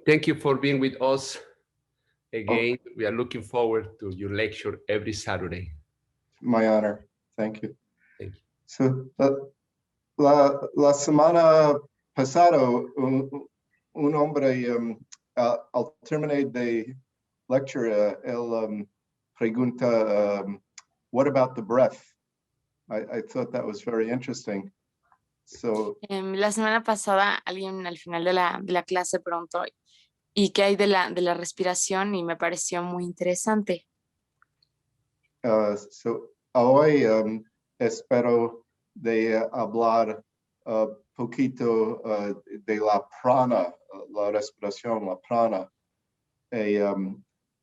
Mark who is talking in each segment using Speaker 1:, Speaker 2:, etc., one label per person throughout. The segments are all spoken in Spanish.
Speaker 1: Thank you for being with us again. We are looking forward to your lecture every Saturday.
Speaker 2: My honor. Thank you.
Speaker 1: Thank you.
Speaker 2: So, la semana pasado, un hombre, al terminar de lecture, él pregunta, what about the breath? I thought that was very interesting. So,
Speaker 3: La semana pasada alguien al final de la clase preguntó, ¿y qué hay de la respiración? Y me pareció muy interesante.
Speaker 2: so hoy espero de hablar poquito de la prana, la respiración, la prana.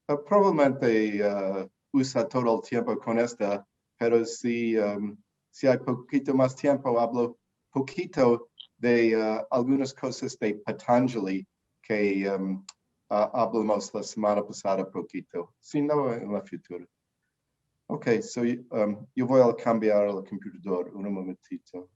Speaker 2: Probablemente usa todo el tiempo con esta, pero si hay poquito más tiempo, hablo poquito de algunas cosas de Patanjali que hablamos la semana pasada poquito, si no en la futura. Ok, so yo voy a cambiar el computador un momentito.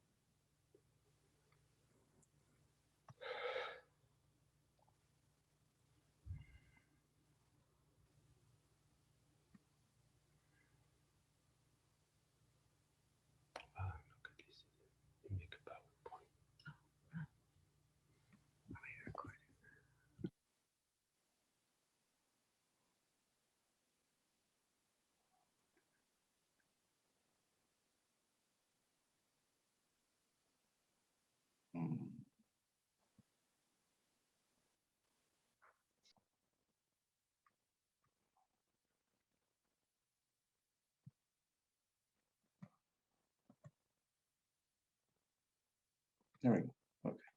Speaker 2: There we go. Okay.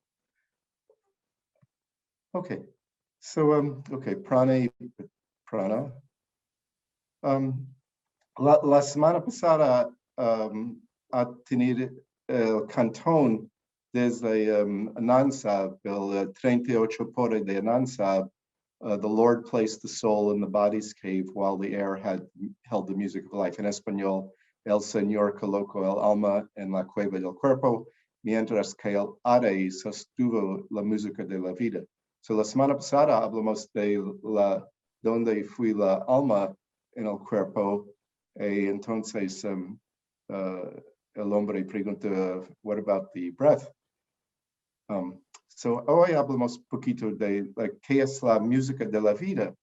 Speaker 2: Okay. So okay, prana. La semana pasada ha tenido el cantón desde Anansab, el 38 Pore de Anansab. The Lord placed the soul in the body's cave while the air had held the music of life. En español, el Señor colocó el alma en la cueva del cuerpo, mientras que el aire sostuvo la música de la vida. So la semana pasada hablamos de donde fue la alma en el cuerpo, entonces el hombre pregunta, what about the breath? So hoy hablamos poquito de qué es la música de la vida.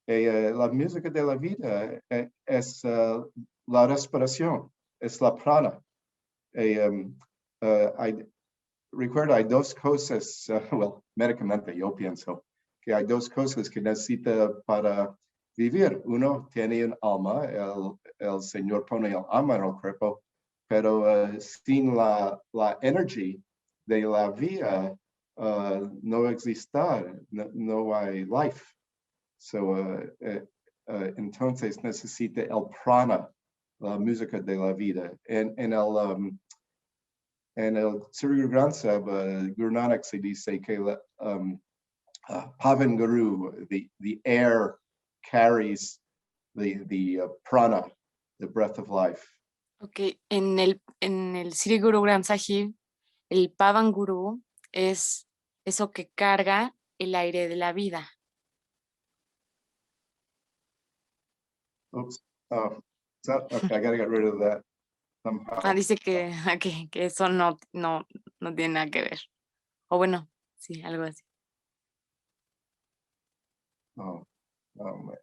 Speaker 2: La música de la vida es la respiración, es la prana. Recuerda, hay dos cosas, well, médicamente yo pienso que hay dos cosas que necesita para vivir. Uno tiene un alma, el Señor pone el alma en el cuerpo, pero sin la energía de la vida no existe, no hay life. So, entonces necesita el prana, la música de la vida. En el Sirimarka, Guru Nanak se dice que Pavan Guru, the air carries the prana, the breath of life.
Speaker 3: Ok, en el Sri Guru Granth Sahib, el Pavan Guru es eso que carga el aire de la vida.
Speaker 2: Oops. Okay, I gotta get rid of that somehow.
Speaker 3: Dice que eso no tiene nada que ver. O bueno, sí, algo así.
Speaker 2: Oh man.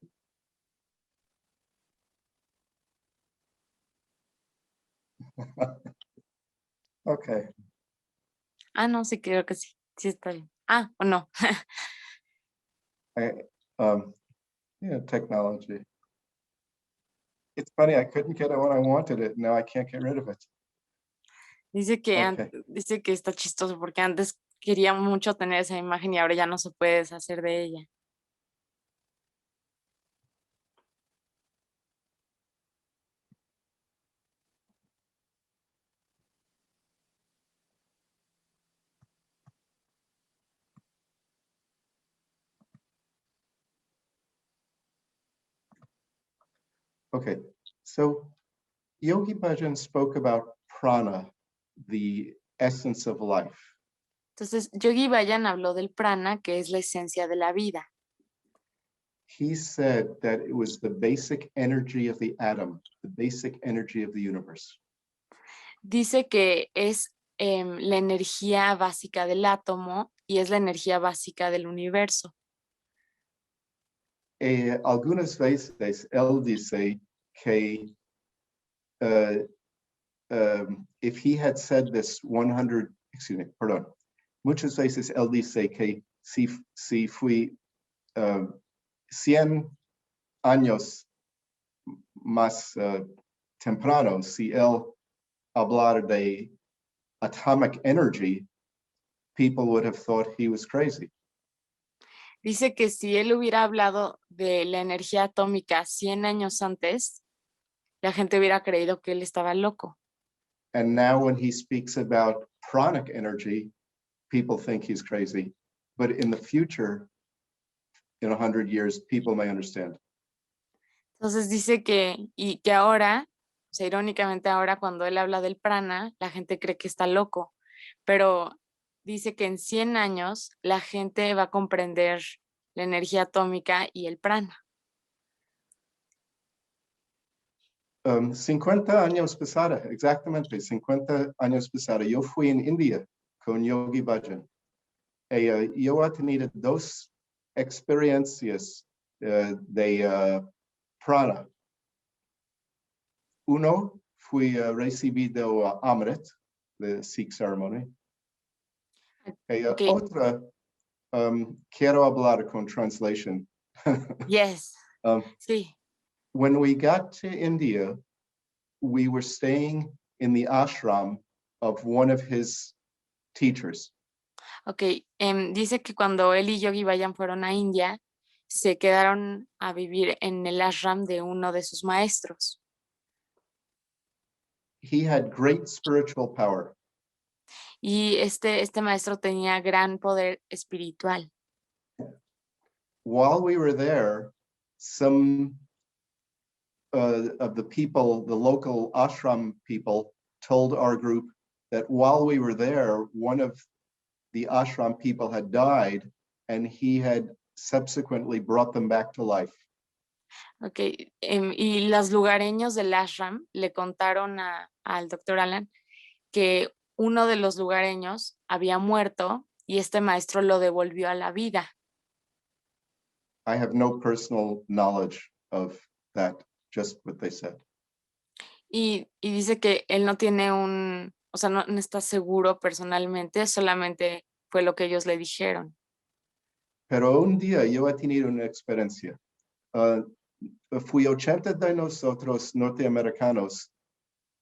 Speaker 2: Okay.
Speaker 3: No, sí, creo que sí. Sí está bien. O no.
Speaker 2: Yeah, technology. It's funny, I couldn't get it when I wanted it. Now I can't get rid of it.
Speaker 3: Dice que,
Speaker 2: Okay.
Speaker 3: dice que está chistoso porque antes quería mucho tener esa imagen y ahora ya no se puede deshacer de ella.
Speaker 2: Okay, so Yogi Bhajan spoke about prana, the essence of life.
Speaker 3: Entonces, Yogi Bayan habló del prana, que es la esencia de la vida.
Speaker 2: He said that it was the basic energy of the atom, the basic energy of the universe.
Speaker 3: Dice que es la energía básica del átomo y es la energía básica del universo.
Speaker 2: Algunas veces él dice que if he had said this 100, excuse me, perdón. Muchas veces él dice que si fui 100 años más temprano, si él hablara de atomic energy, people would have thought he was crazy.
Speaker 3: Dice que si él hubiera hablado de la energía atómica 100 años antes, la gente hubiera creído que él estaba loco.
Speaker 2: And now when he speaks about pranic energy, people think he's crazy. But in the future, in 100 years, people may understand.
Speaker 3: Entonces dice y que ahora, o sea, irónicamente ahora cuando él habla del prana, la gente cree que está loco, pero dice que en 100 años la gente va a comprender la energía atómica y el prana.
Speaker 2: 50 años pasada, exactamente 50 años pasada, yo fui en India con Yogi Bhajan. Yo he tenido dos experiencias de prana. Uno, fui recibido Amrit, the Sikh ceremony.
Speaker 3: Okay.
Speaker 2: Otra, quiero hablar con translation.
Speaker 3: Yes. Sí.
Speaker 2: When we got to India, we were staying in the ashram of one of his teachers.
Speaker 3: Ok, dice que cuando él y Yogi Bayan fueron a India, se quedaron a vivir en el ashram de uno de sus maestros.
Speaker 2: He had great spiritual power.
Speaker 3: Y este maestro tenía gran poder espiritual.
Speaker 2: While we were there, some of the people, the local ashram people, told our group that while we were there, one of the ashram people had died and he had subsequently brought them back to life.
Speaker 3: Ok, y los lugareños del ashram le contaron al doctor Allan que uno de los lugareños había muerto y este maestro lo devolvió a la vida.
Speaker 2: I have no personal knowledge of that, just what they said.
Speaker 3: Y dice que él no tiene o sea, no está seguro personalmente, solamente fue lo que ellos le dijeron.
Speaker 2: Pero un día yo he tenido una experiencia. Fui 80 de nosotros norteamericanos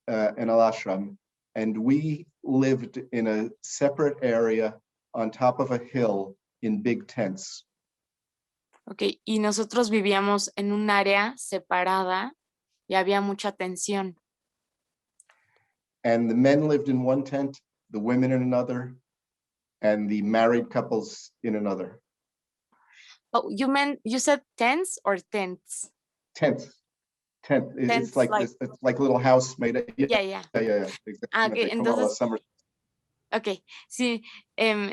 Speaker 2: en el ashram, and we lived in a separate area on top of a hill in big tents.
Speaker 3: Ok, y nosotros vivíamos en un área separada y había mucha tensión.
Speaker 2: And the men lived in one tent, the women in another, and the married couples in another.
Speaker 3: Oh, you said tents or tents?
Speaker 2: Tent.
Speaker 3: Tents,
Speaker 2: it's like this, it's like a little house made of,
Speaker 3: Yeah.
Speaker 2: Exactly.
Speaker 3: Okay, entonces, ok, sí,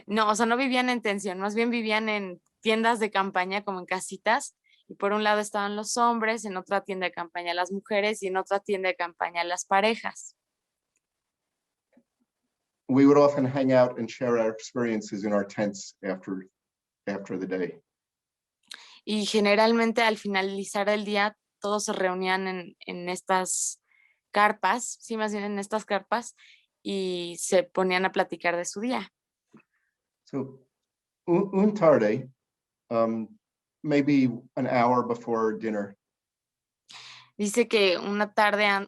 Speaker 3: no, o sea, no vivían en tensión, más bien vivían en tiendas de campaña, como en casitas, y por un lado estaban los hombres, en otra tienda de campaña las mujeres, y en otra tienda de campaña las parejas.
Speaker 2: We would often hang out and share our experiences in our tents after the day.
Speaker 3: Y generalmente al finalizar el día, todos se reunían en estas carpas, sí, más bien en estas carpas, y se ponían a platicar de su día.
Speaker 2: So, un tarde, maybe an hour before dinner,
Speaker 3: Dice que una tarde,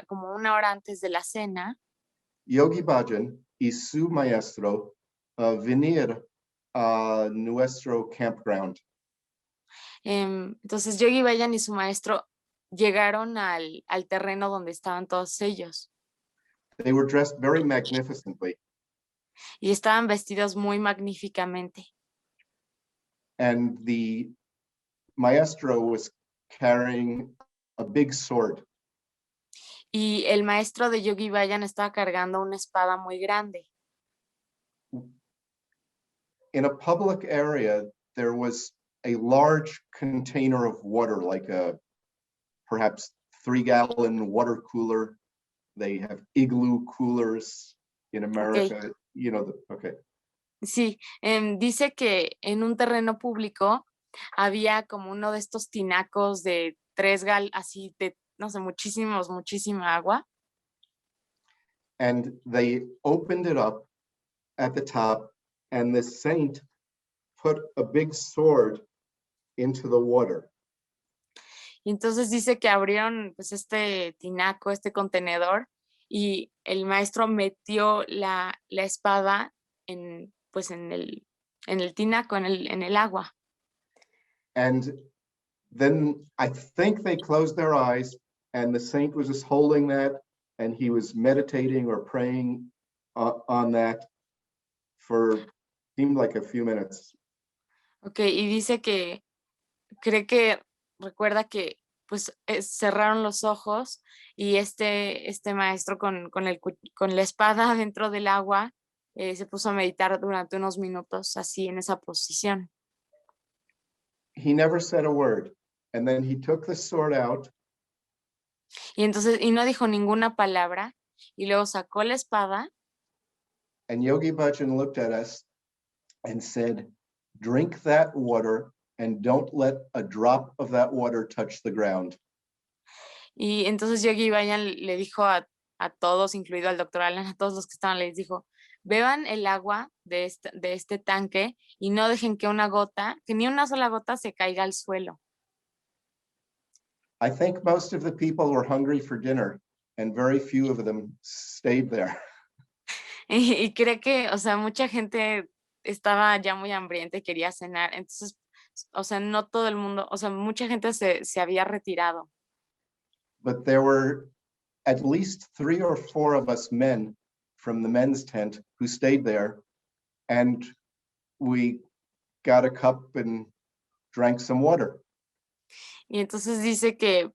Speaker 3: como una hora antes de la cena,
Speaker 2: Yogi Bhajan y su maestro venir a nuestro campground.
Speaker 3: Entonces Yogi Bayan y su maestro llegaron al terreno donde estaban todos ellos.
Speaker 2: They were dressed very magnificently.
Speaker 3: Y estaban vestidos muy magníficamente.
Speaker 2: And the maestro was carrying a big sword.
Speaker 3: Y el maestro de Yogi Bayan estaba cargando una espada muy grande.
Speaker 2: in a public area, there was a large container of water, like a perhaps 3-gallon water cooler. They have igloo coolers in America. You know, okay.
Speaker 3: Sí, dice que en un terreno público había como uno de estos tinacos de 3 así de, no sé, muchísima agua.
Speaker 2: And they opened it up at the top, and the saint put a big sword into the water.
Speaker 3: Y entonces dice que abrieron pues este tinaco, este contenedor, y el maestro metió la espada en, pues en el tinaco, en el agua.
Speaker 2: And then I think they closed their eyes, and the saint was just holding that, and he was meditating or praying on that for seemed like a few minutes.
Speaker 3: Ok, y dice que cree que recuerda que pues cerraron los ojos y este maestro con la espada dentro del agua se puso a meditar durante unos minutos así en esa posición.
Speaker 2: He never said a word, and then he took the sword out.
Speaker 3: Y entonces, y no dijo ninguna palabra, y luego sacó la espada.
Speaker 2: And Yogi Bhajan looked at us and said, drink that water and don't let a drop of that water touch the ground.
Speaker 3: Y entonces Yogi Bhajan le dijo a todos, incluido al doctor Allan, a todos los que estaban, les dijo, beban el agua de este tanque y no dejen que ni una sola gota se caiga al suelo.
Speaker 2: I think most of the people were hungry for dinner, and very few of them stayed there.
Speaker 3: Y cree que, o sea, mucha gente estaba ya muy hambrienta y quería cenar. Entonces, o sea, no todo el mundo, o sea, mucha gente se había retirado.
Speaker 2: But there were at least 3 or 4 of us men from the men's tent who stayed there, and we got a cup and drank some water.
Speaker 3: Y entonces dice que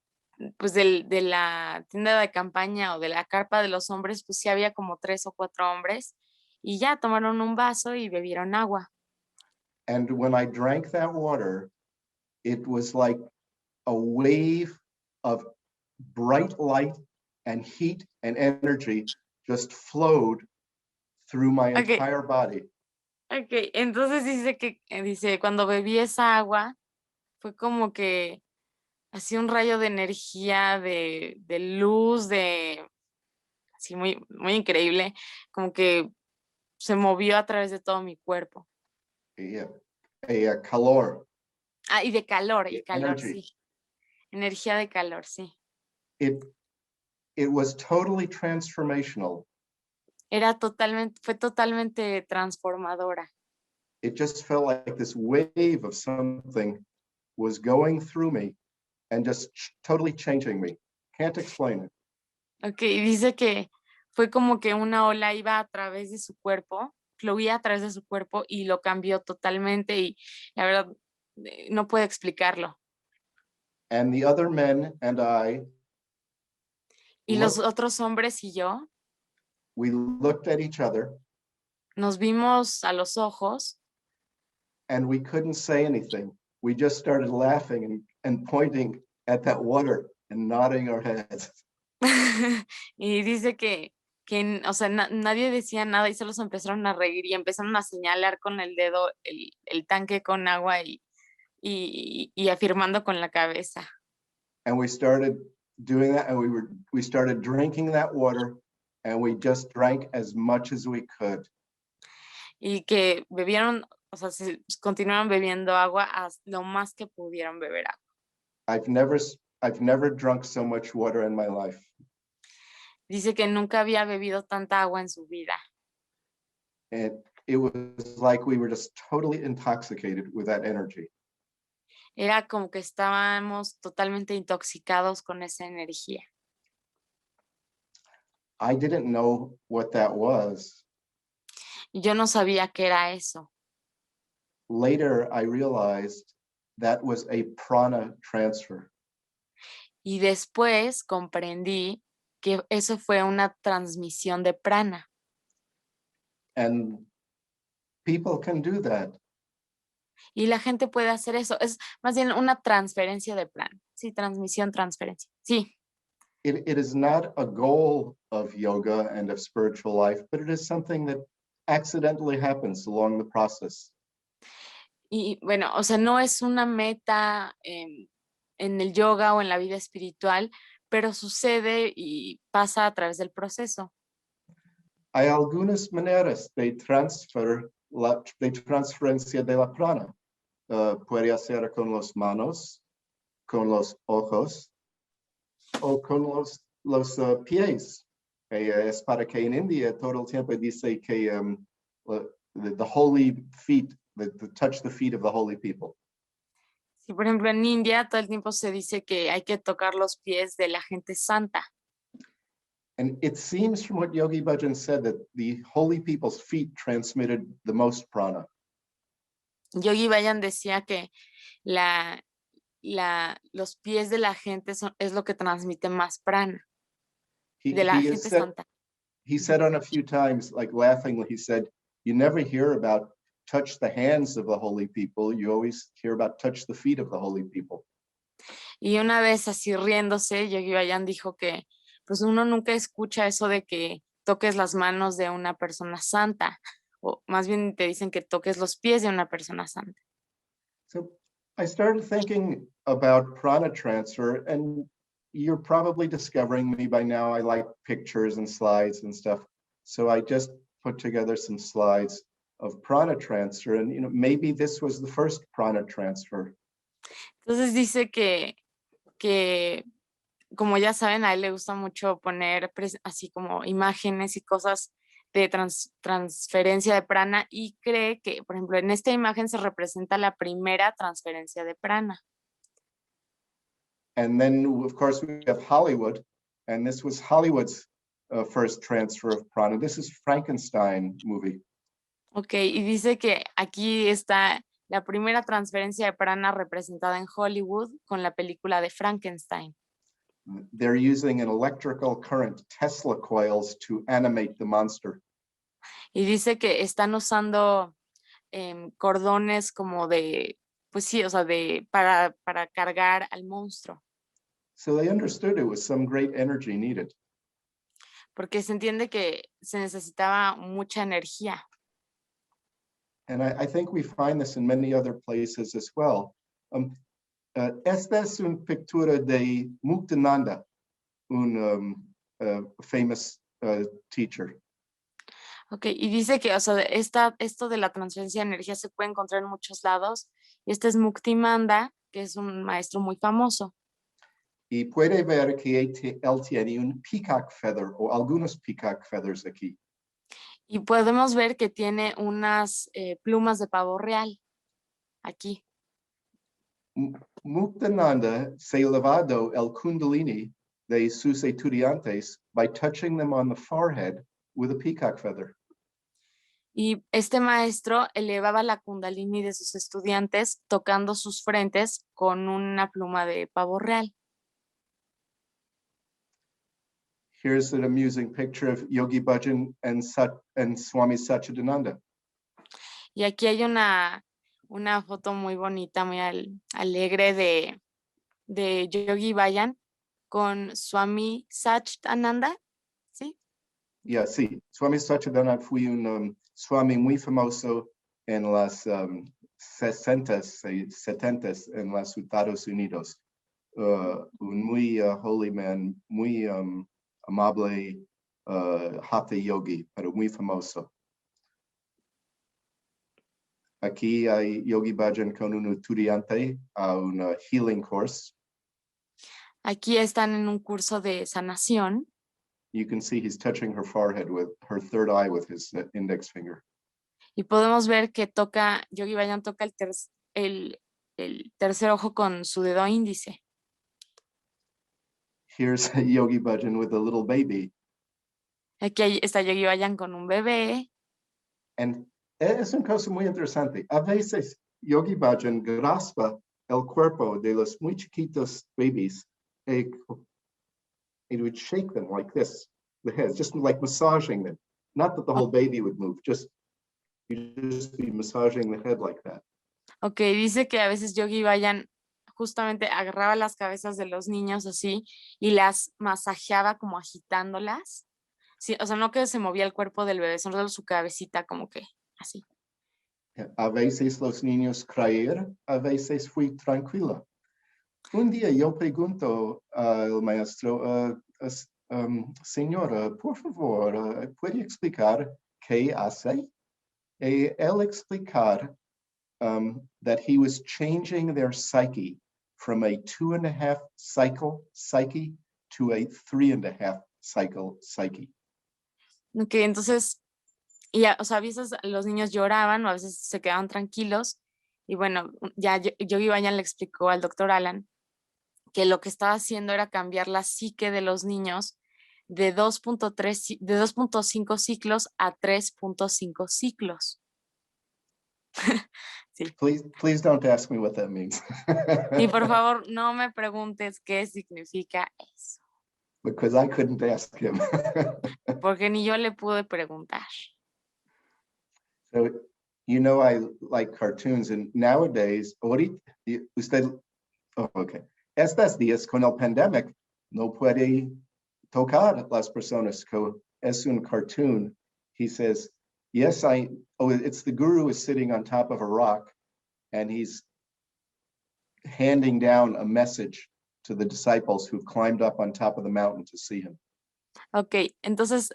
Speaker 3: pues de la tienda de campaña o de la carpa de los hombres, pues sí había como 3 o 4 hombres y ya tomaron un vaso y bebieron agua.
Speaker 2: And when I drank that water, it was like a wave of bright light and heat and energy just flowed through my entire body.
Speaker 3: Ok, entonces dice, cuando bebí esa agua, fue como que hacía un rayo de energía, de luz, así muy, muy increíble, como que se movió a través de todo mi cuerpo.
Speaker 2: Calor.
Speaker 3: Ah, y de calor,
Speaker 2: Energy.
Speaker 3: sí. Energía de calor, sí.
Speaker 2: It was totally transformational.
Speaker 3: Fue totalmente transformadora.
Speaker 2: It just felt like this wave of something was going through me and just totally changing me. Can't explain it.
Speaker 3: Ok, dice que fue como que una ola iba a través de su cuerpo, fluía a través de su cuerpo y lo cambió totalmente y la verdad no puede explicarlo.
Speaker 2: And the other men and I,
Speaker 3: Y los otros hombres y yo
Speaker 2: we looked at each other
Speaker 3: nos vimos a los ojos
Speaker 2: and we couldn't say anything. We just started laughing and pointing at that water and nodding our heads.
Speaker 3: y dice que o sea, nadie decía nada y solo se empezaron a reír y empezaron a señalar con el dedo el tanque con agua y afirmando con la cabeza.
Speaker 2: And we started doing that, and we started drinking that water, and we just drank as much as we could.
Speaker 3: Y que bebieron, o sea, continuaron bebiendo agua lo más que pudieron beber agua.
Speaker 2: I've never drunk so much water in my life.
Speaker 3: Dice que nunca había bebido tanta agua en su vida.
Speaker 2: And it was like we were just totally intoxicated with that energy.
Speaker 3: Era como que estábamos totalmente intoxicados con esa energía.
Speaker 2: I didn't know what that was.
Speaker 3: Y yo no sabía qué era eso.
Speaker 2: Later, I realized that was a prana transfer.
Speaker 3: Y después comprendí que eso fue una transmisión de prana.
Speaker 2: And people can do that.
Speaker 3: Y la gente puede hacer eso. Es más bien una transferencia de prana. Sí, transmisión, transferencia. Sí.
Speaker 2: It is not a goal of yoga and of spiritual life, but it is something that accidentally happens along the process.
Speaker 3: Y bueno, o sea, no es una meta en el yoga o en la vida espiritual, pero sucede y pasa a través del proceso.
Speaker 2: Hay algunas maneras de transferencia de la prana. Puede hacer con las manos, con los ojos o con los pies. Es para que en India todo el tiempo dice que the holy feet, the touch the feet of the holy people.
Speaker 3: Sí, por ejemplo, en India todo el tiempo se dice que hay que tocar los pies de la gente santa.
Speaker 2: And it seems from what Yogi Bhajan said that the holy people's feet transmitted the most prana.
Speaker 3: Yogi Bayan decía que los pies de la gente es lo que transmite más prana, de la gente santa.
Speaker 2: He said on a few times, like laughingly, he said, you never hear about touch the hands of the holy people. You always hear about touch the feet of the holy people.
Speaker 3: Y una vez así riéndose, Yogi Bayan dijo que pues uno nunca escucha eso de que toques las manos de una persona santa, o más bien te dicen que toques los pies de una persona santa.
Speaker 2: So I started thinking about prana transfer, and you're probably discovering me by now. I like pictures and slides and stuff. So I just put together some slides of prana transfer, and maybe this was the first prana transfer.
Speaker 3: Entonces dice que como ya saben, a él le gusta mucho poner así como imágenes y cosas de transferencia de prana y cree que, por ejemplo, en esta imagen se representa la primera transferencia de prana.
Speaker 2: And then, of course, we have Hollywood, and this was Hollywood's first transfer of prana. This is Frankenstein movie.
Speaker 3: Ok, y dice que aquí está la primera transferencia de prana representada en Hollywood con la película de Frankenstein.
Speaker 2: They're using an electrical current, Tesla coils, to animate the monster.
Speaker 3: Y dice que están usando cordones como de, pues sí, o sea, para cargar al monstruo.
Speaker 2: So they understood it was some great energy needed.
Speaker 3: Porque se entiende que se necesitaba mucha energía.
Speaker 2: And I think we find this in many other places as well. Esta es una pintura de Muktananda, un famous teacher.
Speaker 3: Ok, y dice que, o sea, esto de la transferencia de energía se puede encontrar en muchos lados. Y este es Muktimanda, que es un maestro muy famoso.
Speaker 2: Y puede ver que él tiene un peacock feather o algunos peacock feathers aquí.
Speaker 3: Y podemos ver que tiene unas plumas de pavo real aquí.
Speaker 2: Muktananda se elevado el kundalini de sus estudiantes by touching them on the forehead with a peacock feather.
Speaker 3: Y este maestro elevaba la kundalini de sus estudiantes tocando sus frentes con una pluma de pavo real.
Speaker 2: Here's an amusing picture of Yogi Bhajan and Swami Satchidananda.
Speaker 3: Y aquí hay una foto muy bonita, muy alegre de Yogi Bayan con Swami Satchidananda, ¿sí?
Speaker 2: Yeah, sí. Swami Satchidananda fue un Swami muy famoso en las 60s, 70s en los Estados Unidos. Un muy holy man, muy amable hatha yogi, pero muy famoso. Aquí hay Yogi Bhajan con un estudiante a un healing course.
Speaker 3: Aquí están en un curso de sanación.
Speaker 2: You can see he's touching her forehead with her third eye with his index finger.
Speaker 3: Y podemos ver que Yogi Bayan toca el tercer ojo con su dedo índice.
Speaker 2: Here's Yogi Bhajan with a little baby.
Speaker 3: Aquí está Yogi Bayan con un bebé.
Speaker 2: And es una cosa muy interesante. A veces Yogi Bhajan graspa el cuerpo de los muy chiquitos babies. It would shake them like this, the heads, just like massaging them. Not that the whole baby would move, just You just be massaging the head like that.
Speaker 3: Ok, dice que a veces Yogi Bayan justamente agarraba las cabezas de los niños así y las masajeaba como agitándolas. Sí, o sea, no que se movía el cuerpo del bebé, solo su cabecita como que así.
Speaker 2: A veces los niños creer, a veces fui tranquila. Un día yo pregunto al maestro, señora, por favor, ¿puede explicar qué hace? Y él explicar that he was changing their psyche from a 2.5 cycle psyche to a 3.5 cycle psyche.
Speaker 3: Ok, entonces, ya, o sea, a veces los niños lloraban o a veces se quedaban tranquilos. Y bueno, ya Yogi Bayan le explicó al doctor Allan que lo que estaba haciendo era cambiar la psique de los niños de 2.5 ciclos a 3.5 ciclos. Sí.
Speaker 2: Please don't ask me what that means.
Speaker 3: Y por favor, no me preguntes qué significa eso,
Speaker 2: Because I couldn't ask him.
Speaker 3: porque ni yo le pude preguntar.
Speaker 2: So, you know, I like cartoons, and nowadays, usted, oh, okay. Estos días con el pandemic, no puede tocar las personas. Es un cartoon. He says, yes, it's the guru is sitting on top of a rock, and he's handing down a message to the disciples who climbed up on top of the mountain to see him.
Speaker 3: Ok, entonces,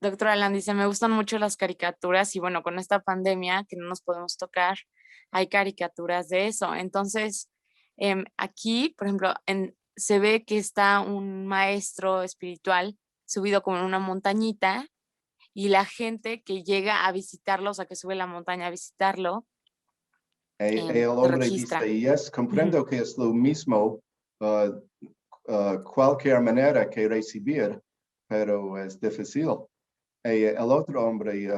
Speaker 3: doctor Allan dice, me gustan mucho las caricaturas y bueno, con esta pandemia que no nos podemos tocar, hay caricaturas de eso. Entonces, aquí, por ejemplo, se ve que está un maestro espiritual subido como en una montañita y la gente que llega a visitarlo, o sea, que sube la montaña a visitarlo,
Speaker 2: El
Speaker 3: se
Speaker 2: hombre
Speaker 3: registra.
Speaker 2: dice, yes, comprendo que es lo mismo, cualquier manera que recibir, pero es difícil. El otro hombre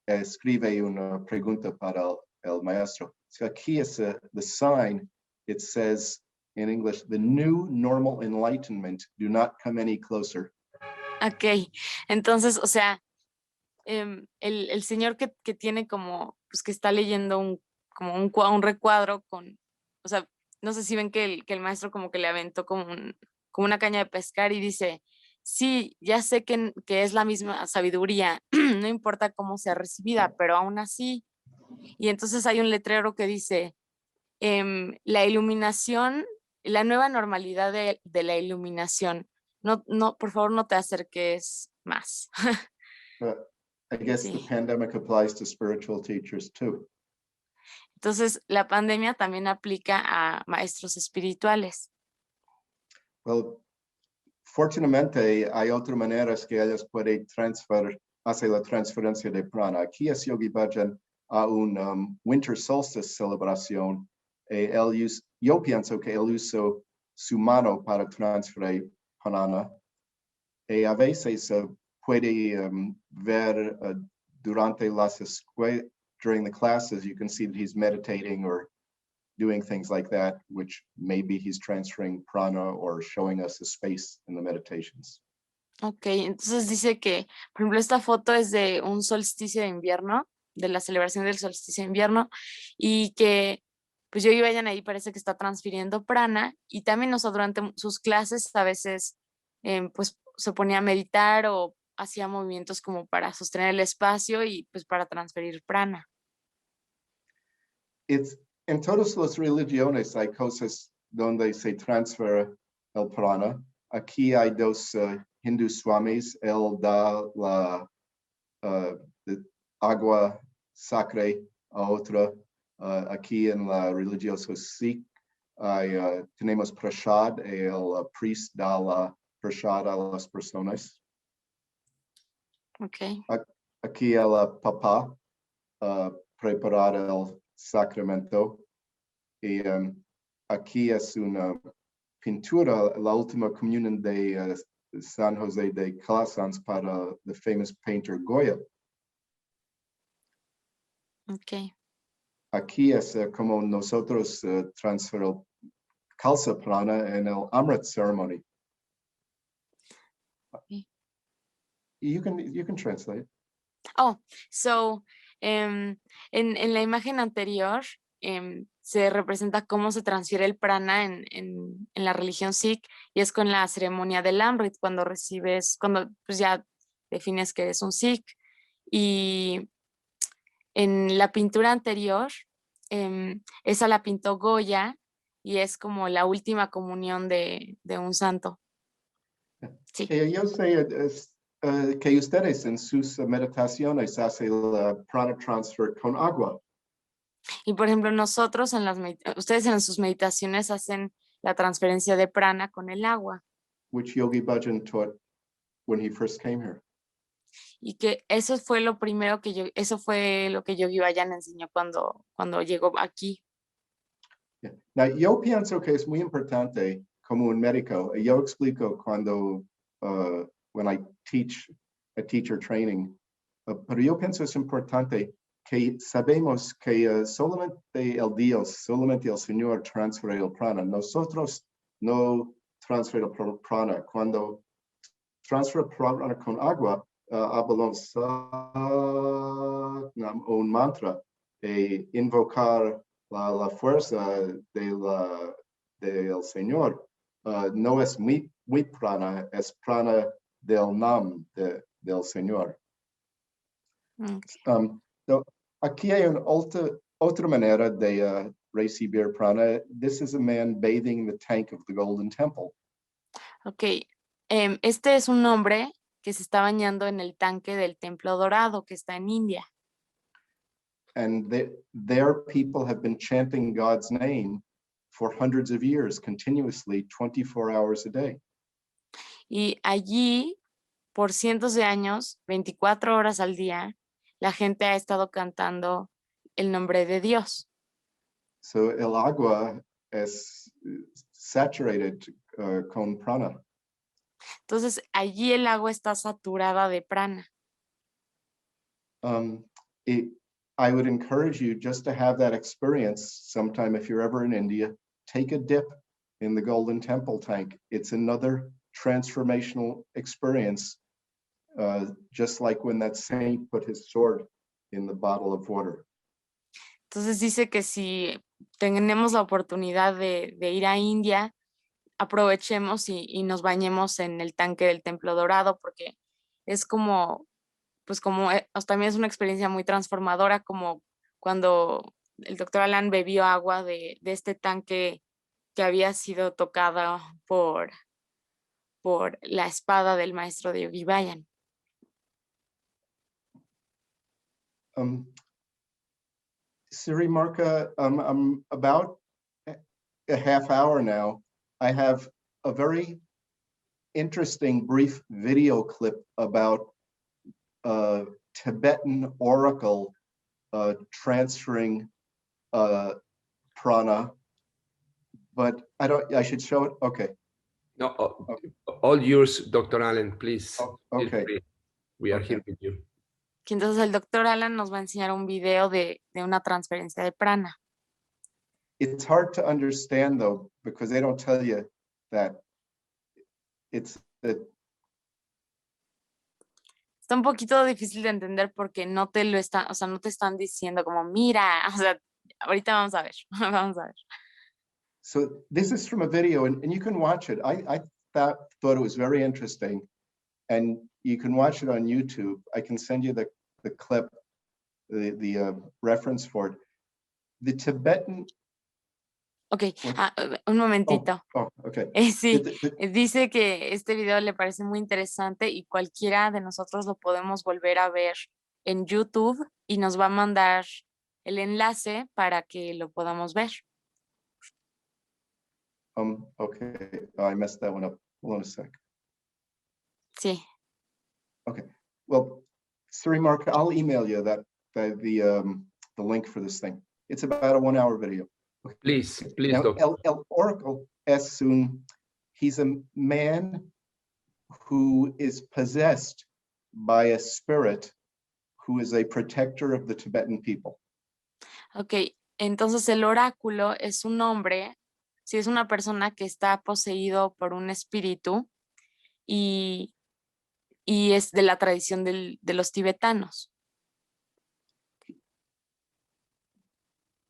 Speaker 2: escribe una pregunta para el maestro. So aquí es the sign. It says in English, the new normal enlightenment, do not come any closer.
Speaker 3: Ok, entonces, o sea, el señor que tiene como, pues que está leyendo como un recuadro con, o sea, no sé si ven que el maestro como que le aventó como una caña de pescar y dice, sí, ya sé que es la misma sabiduría, no importa cómo sea recibida, pero aún así. Y entonces hay un letrero que dice, la iluminación, la nueva normalidad de la iluminación. No, por favor, no te acerques más.
Speaker 2: I guess
Speaker 3: Sí.
Speaker 2: the pandemic applies to spiritual teachers too.
Speaker 3: Entonces, la pandemia también aplica a maestros espirituales.
Speaker 2: Well, fortunadamente hay otras maneras que ellos pueden hacer la transferencia de prana. Aquí es Yogi Bhajan a un winter solstice celebración. Yo pienso que él usó su mano para transferir prana. Y a veces puede ver durante las escuelas, during the classes, you can see that he's meditating or doing things like that, which maybe he's transferring prana or showing us a space in the meditations.
Speaker 3: Ok, entonces dice que, por ejemplo, esta foto es de un solsticio de invierno, de la celebración del solsticio de invierno, y que pues Yogi Bayan ahí parece que está transfiriendo prana, y también durante sus clases a veces pues se ponía a meditar o hacía movimientos como para sostener el espacio y pues para transferir prana.
Speaker 2: It's en todas las religiones hay cosas donde se transfiere el prana. Aquí hay dos Hindu swamis, él da la agua sacra a otra. Aquí en la religiosa Sikh tenemos prasad, el priest da la prasad a las personas.
Speaker 3: Okay.
Speaker 2: Aquí el papá preparar el sacramento. Y aquí es una pintura, la última comunión de San José de Calasanz para the famous painter Goya.
Speaker 3: Okay.
Speaker 2: Aquí es como nosotros transferimos calza prana en el Amrit ceremony.
Speaker 3: Okay.
Speaker 2: You can translate.
Speaker 3: Oh, so En la imagen anterior se representa cómo se transfiere el prana en la religión Sikh y es con la ceremonia del Amrit cuando cuando pues ya defines que eres un Sikh. Y en la pintura anterior, esa la pintó Goya y es como la última comunión de un santo. Sí.
Speaker 2: Yo sé que ustedes en sus meditaciones hacen el prana transfer con agua.
Speaker 3: Y por ejemplo, nosotros ustedes en sus meditaciones hacen la transferencia de prana con el agua.
Speaker 2: Which Yogi Bhajan taught when he first came here.
Speaker 3: Y que eso fue lo primero eso fue lo que Yogi Bhajan enseñó cuando llegó aquí.
Speaker 2: Yeah. Now, yo pienso que es muy importante como un médico. Yo explico cuando, when I teach a teacher training, pero yo pienso es importante que sabemos que solamente el Dios, solamente el Señor transfiere el prana. Nosotros no transferimos el prana. Cuando transfer prana con agua, hablamos un mantra e invocar la fuerza del Señor. No es mi prana, es prana del nam del Señor.
Speaker 3: Okay.
Speaker 2: So aquí hay otra manera de recibir prana. This is a man bathing the tank of the Golden Temple.
Speaker 3: Ok, este es un hombre que se está bañando en el tanque del Templo Dorado que está en India.
Speaker 2: And their people have been chanting God's name for hundreds of years, continuously, 24 hours a day.
Speaker 3: Y allí, por cientos de años, 24 horas al día, la gente ha estado cantando el nombre de Dios.
Speaker 2: So el agua es saturated con prana.
Speaker 3: Entonces, allí el agua está saturada de prana.
Speaker 2: I would encourage you just to have that experience sometime if you're ever in India. Take a dip in the Golden Temple tank. It's another transformational experience, just like when that saint put his sword in the bottle of water.
Speaker 3: Entonces dice que si tenemos la oportunidad de ir a India, aprovechemos y nos bañemos en el tanque del Templo Dorado porque es como, pues como, también es una experiencia muy transformadora como cuando el doctor Allan bebió agua de este tanque que había sido tocada por la espada del maestro de Yogi Bhajan.
Speaker 2: Sirimarka, I'm about a half hour now. I have a very interesting brief video clip about Tibetan oracle transferring prana, but I should show it. Okay.
Speaker 1: No, all yours, Dr. Allan, please.
Speaker 2: Okay.
Speaker 1: We are here with you.
Speaker 3: Entonces el doctor Allan nos va a enseñar un video de una transferencia de prana.
Speaker 2: It's hard to understand though, because they don't tell you that it's that.
Speaker 3: Está un poquito difícil de entender porque no te lo están, o sea, no te están diciendo como, mira, o sea, ahorita vamos a ver, vamos a ver.
Speaker 2: So this is from a video and you can watch it. I thought it was very interesting and you can watch it on YouTube. I can send you the clip, the reference for it. The Tibetan.
Speaker 3: Ok, un momentito.
Speaker 2: Okay.
Speaker 3: Sí, dice que este video le parece muy interesante y cualquiera de nosotros lo podemos volver a ver en YouTube y nos va a mandar el enlace para que lo podamos ver.
Speaker 2: Okay, I messed that one up. Hold on a sec.
Speaker 3: Sí.
Speaker 2: Okay, well, Sirimarka, I'll email you the link for this thing. It's about a 1 hour video. Okay.
Speaker 1: Please,
Speaker 2: Now,
Speaker 1: Doctor.
Speaker 2: El Oracle he's a man who is possessed by a spirit who is a protector of the Tibetan people.
Speaker 3: Ok, entonces el oráculo es un hombre, sí, es una persona que está poseído por un espíritu y es de la tradición de los tibetanos.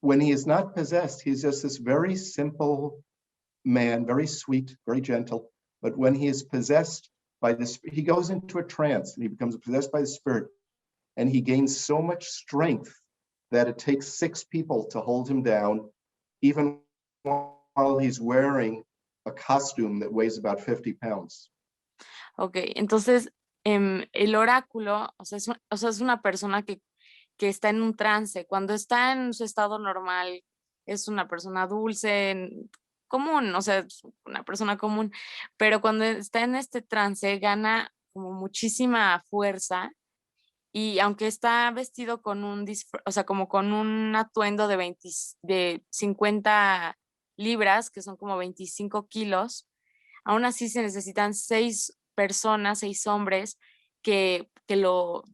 Speaker 2: when he is not possessed, he's just this very simple man, very sweet, very gentle. But when he is possessed by this, he goes into a trance and he becomes possessed by the spirit, and he gains so much strength that it takes 6 people to hold him down, even while he's wearing a costume that weighs about 50 pounds.
Speaker 3: Ok, entonces el oráculo, o sea, es una persona que está en un trance. Cuando está en su estado normal, es una persona dulce, común, o sea, es una persona común, pero cuando está en este trance gana como muchísima fuerza, y aunque está vestido con o sea, como con un atuendo de 50 libras, que son como 25 kilos, aún así se necesitan 6 personas, 6 hombres que lo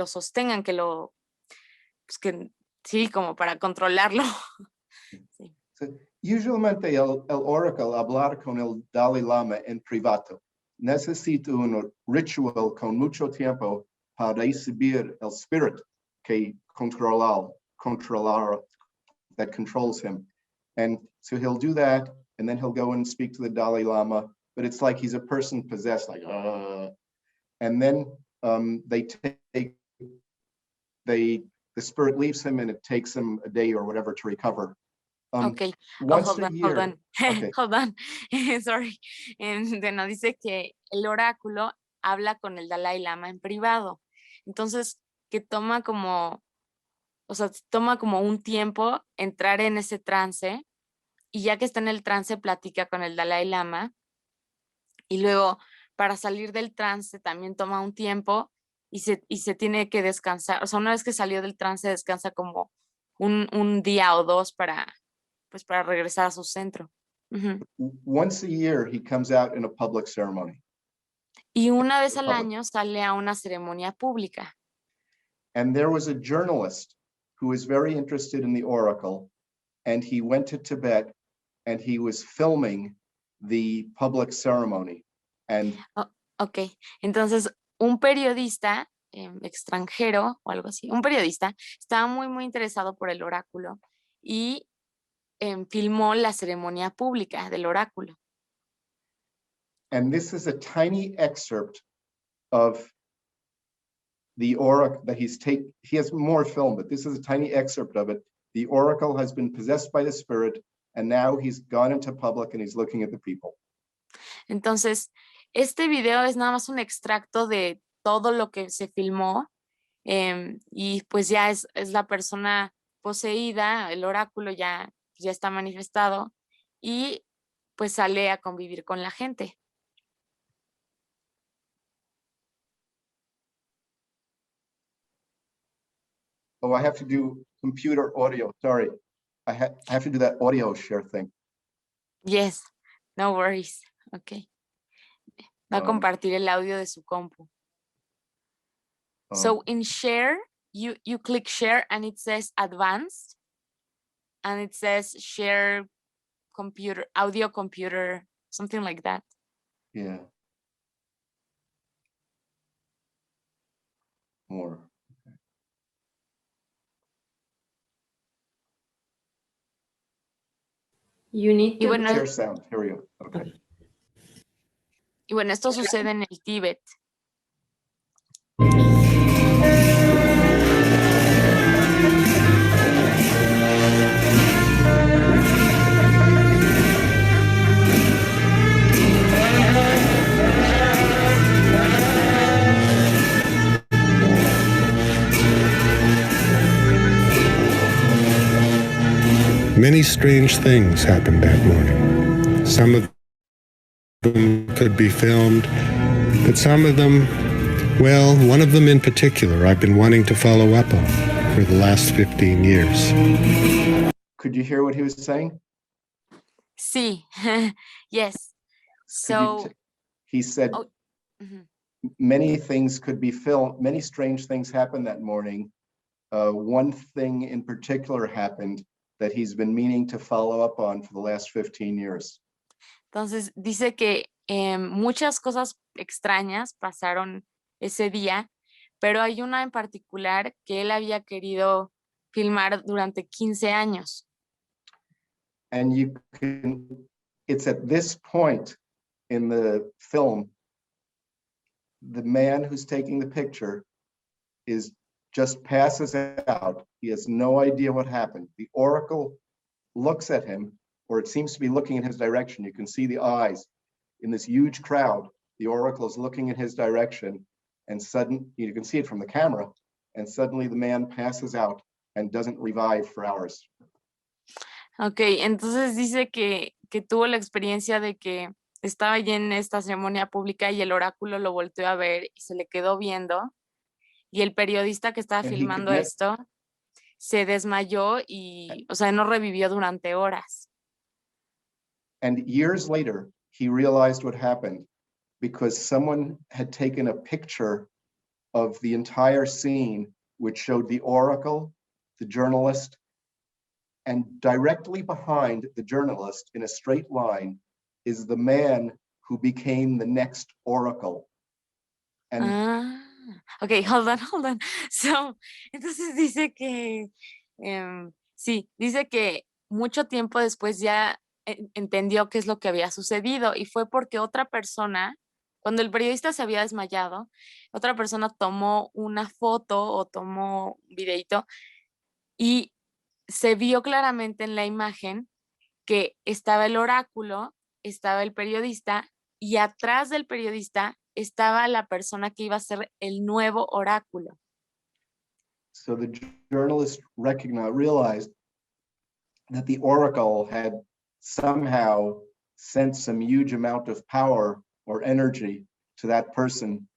Speaker 3: sostengan, pues que sí, como para controlarlo. Sí.
Speaker 2: So, usualmente el oracle hablar con el Dalai Lama en privado. Necesita un ritual con mucho tiempo para recibir el spirit que controlar, that controls him. And so he'll do that, and then he'll go and speak to the Dalai Lama, but it's like he's a person possessed, like, and then the spirit leaves him, and it takes him a day or whatever to recover.
Speaker 3: Ok,
Speaker 2: Once
Speaker 3: hold
Speaker 2: a
Speaker 3: on,
Speaker 2: year.
Speaker 3: hold on,
Speaker 2: Okay.
Speaker 3: hold on, sorry. Bueno, dice que el oráculo habla con el Dalai Lama en privado. Entonces, que toma como, o sea, toma como un tiempo entrar en ese trance, y ya que está en el trance platica con el Dalai Lama, y luego para salir del trance también toma un tiempo y se tiene que descansar. O sea, una vez que salió del trance descansa como un día o 2 para regresar a su centro.
Speaker 2: Once a year, he comes out in a public ceremony.
Speaker 3: Y una vez al año sale a una ceremonia pública.
Speaker 2: And there was a journalist who was very interested in the oracle, and he went to Tibet and he was filming the public ceremony. And
Speaker 3: Ok, entonces un periodista extranjero o algo así, un periodista estaba muy, muy interesado por el oráculo y filmó la ceremonia pública del oráculo.
Speaker 2: And this is a tiny excerpt of the oracle that he has more film, but this is a tiny excerpt of it. The oracle has been possessed by the spirit, and now he's gone into public and he's looking at the people.
Speaker 3: Entonces, este video es nada más un extracto de todo lo que se filmó, y pues ya es la persona poseída, el oráculo ya está manifestado, y pues sale a convivir con la gente.
Speaker 2: Oh, I have to do computer audio. Sorry. I have to do that audio share thing.
Speaker 3: Yes, no worries. Ok. Va a compartir el audio de su compu. So in share, you click share and it says advanced, and it says share computer, audio computer, something like that.
Speaker 2: Yeah. More.
Speaker 4: You need to
Speaker 2: Share sound. Here we go. Okay.
Speaker 3: Y bueno, esto sucede en el Tíbet.
Speaker 5: Many strange things happened that morning. Some of them could be filmed, but some of them, well, one of them in particular, I've been wanting to follow up on for the last 15 years.
Speaker 2: Could you hear what he was saying?
Speaker 3: Sí, yes. So
Speaker 2: he said, many things could be filmed, many strange things happened that morning. One thing in particular happened that he's been meaning to follow up on for the last 15 years.
Speaker 3: Entonces dice que muchas cosas extrañas pasaron ese día, pero hay una en particular que él había querido filmar durante 15 años.
Speaker 2: And it's at this point in the film, the man who's taking the picture just passes out. He has no idea what happened. The oracle looks at him, or it seems to be looking in his direction. You can see the eyes in this huge crowd. The oracle is looking in his direction, and you can see it from the camera, and suddenly the man passes out and doesn't revive for hours.
Speaker 3: Ok, entonces dice que tuvo la experiencia de que estaba allí en esta ceremonia pública y el oráculo lo volteó a ver y se le quedó viendo, y el periodista que estaba filmando esto se desmayó y, o sea, no revivió durante horas.
Speaker 2: And years later, he realized what happened because someone had taken a picture of the entire scene, which showed the oracle, the journalist, and directly behind the journalist in a straight line is the man who became the next oracle. And
Speaker 3: ok, hold on. So, entonces dice que, sí, dice que mucho tiempo después ya entendió qué es lo que había sucedido y fue porque otra persona, cuando el periodista se había desmayado, otra persona tomó una foto o tomó un videito y se vio claramente en la imagen que estaba el oráculo, estaba el periodista y atrás del periodista estaba la persona que iba a ser el nuevo oráculo.
Speaker 2: So the journalist realized that the oracle had somehow sent some huge amount of power or energy to that person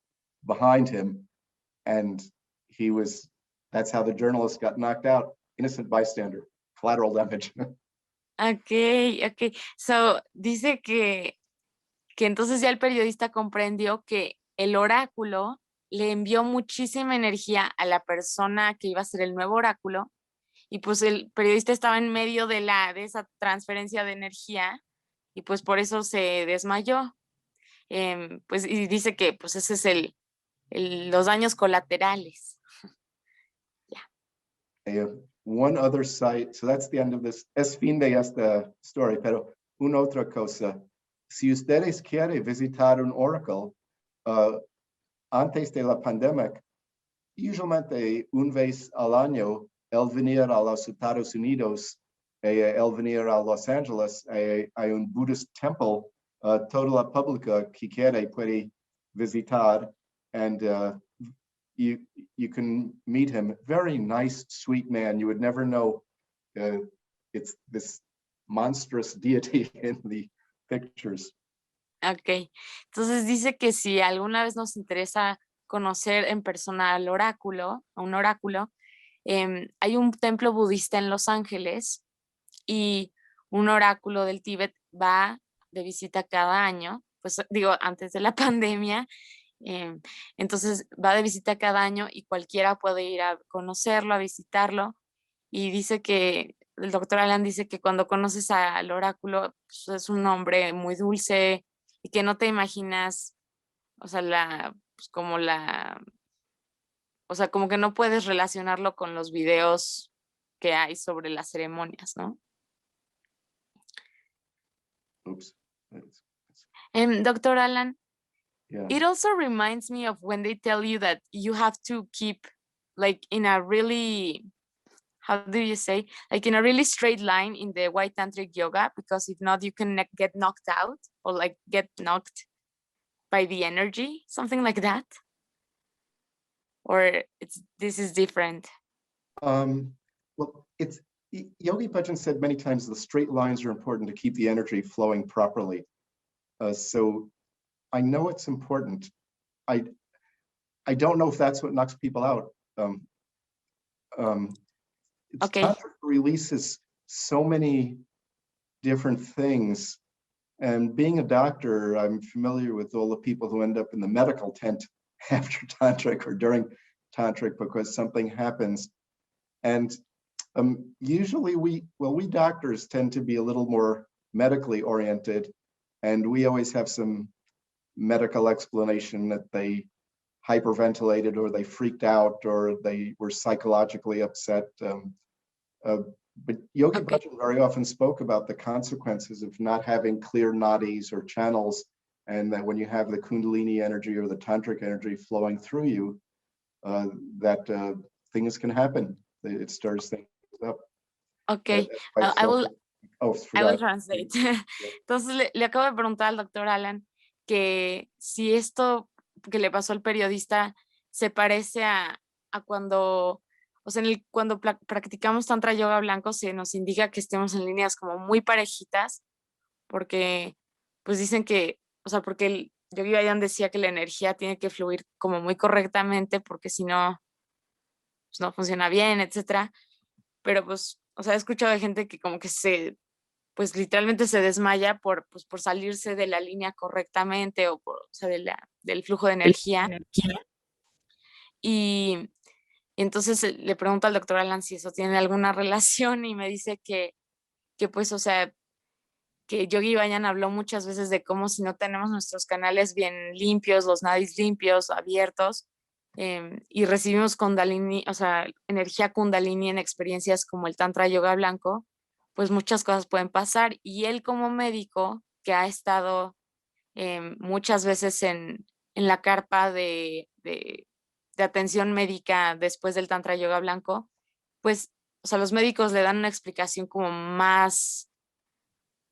Speaker 2: behind him. And that's how the journalist got knocked out. Innocent bystander, collateral damage.
Speaker 3: Ok. So, dice que entonces ya el periodista comprendió que el oráculo le envió muchísima energía a la persona que iba a ser el nuevo oráculo y pues el periodista estaba en medio de esa transferencia de energía y pues por eso se desmayó. Pues y dice que pues ese es los daños colaterales.
Speaker 2: One other site, so that's the end of this. Es fin de esta story, pero una otra cosa. Si ustedes quieren visitar un oracle, antes de la pandemia, usualmente una vez al año, el venir a los Estados Unidos, el venir a Los Angeles, hay un Buddhist temple, toda la pública que quiere puede visitar, and you can meet him. Very nice, sweet man. You would never know it's this monstrous deity in the pictures.
Speaker 3: Ok, entonces dice que si alguna vez nos interesa conocer en persona a un oráculo, hay un templo budista en Los Ángeles y un oráculo del Tíbet va de visita cada año, pues digo, antes de la pandemia, entonces va de visita cada año y cualquiera puede ir a conocerlo, a visitarlo, y dice que el doctor Allan dice que cuando conoces al oráculo pues es un hombre muy dulce y que no te imaginas, o sea, pues como que no puedes relacionarlo con los videos que hay sobre las ceremonias, ¿no?
Speaker 2: Oops.
Speaker 3: Doctor Allan,
Speaker 2: Yeah.
Speaker 3: it also reminds me of when they tell you that you have to keep like in a really, how do you say, like in a really straight line in the white tantric yoga, because if not you can get knocked out or like get knocked by the energy, something like that, or this is different?
Speaker 2: Well, Yogi Bhajan said many times the straight lines are important to keep the energy flowing properly. So I know it's important. I don't know if that's what knocks people out.
Speaker 3: Okay.
Speaker 2: Tantra releases so many different things. And being a doctor, I'm familiar with all the people who end up in the medical tent after tantric or during tantric because something happens. And usually we doctors tend to be a little more medically oriented, and we always have some medical explanation that they hyperventilated or they freaked out or they were psychologically upset. But Yogi
Speaker 3: Okay.
Speaker 2: Bhajan very often spoke about the consequences of not having clear nadis or channels, and that when you have the Kundalini energy or the tantric energy flowing through you, that things can happen. It stirs things up.
Speaker 3: Okay,
Speaker 2: That's why it's
Speaker 3: I
Speaker 2: so-
Speaker 3: will
Speaker 2: Oh,
Speaker 3: I will
Speaker 2: forgot.
Speaker 3: translate. Entonces le acabo de preguntar al doctor Allan que si esto que le pasó al periodista se parece a cuando, o sea, cuando practicamos tantra yoga blanco se nos indica que estemos en líneas como muy parejitas, porque pues dicen que, o sea, porque el Yogi Bhajan decía que la energía tiene que fluir como muy correctamente, porque si no, pues no funciona bien, etcétera. Pero pues, o sea, he escuchado de gente que como que pues literalmente se desmaya pues, por salirse de la línea correctamente o sea, del flujo de energía. Y entonces le pregunto al doctor Allan si eso tiene alguna relación y me dice que pues, o sea, que Yogi Bhajan habló muchas veces de cómo si no tenemos nuestros canales bien limpios, los nadis limpios, abiertos, y recibimos kundalini, o sea, energía kundalini en experiencias como el tantra yoga blanco, pues muchas cosas pueden pasar. Y él como médico que ha estado muchas veces en la carpa de atención médica después del tantra yoga blanco, pues, o sea, los médicos le dan una explicación como más,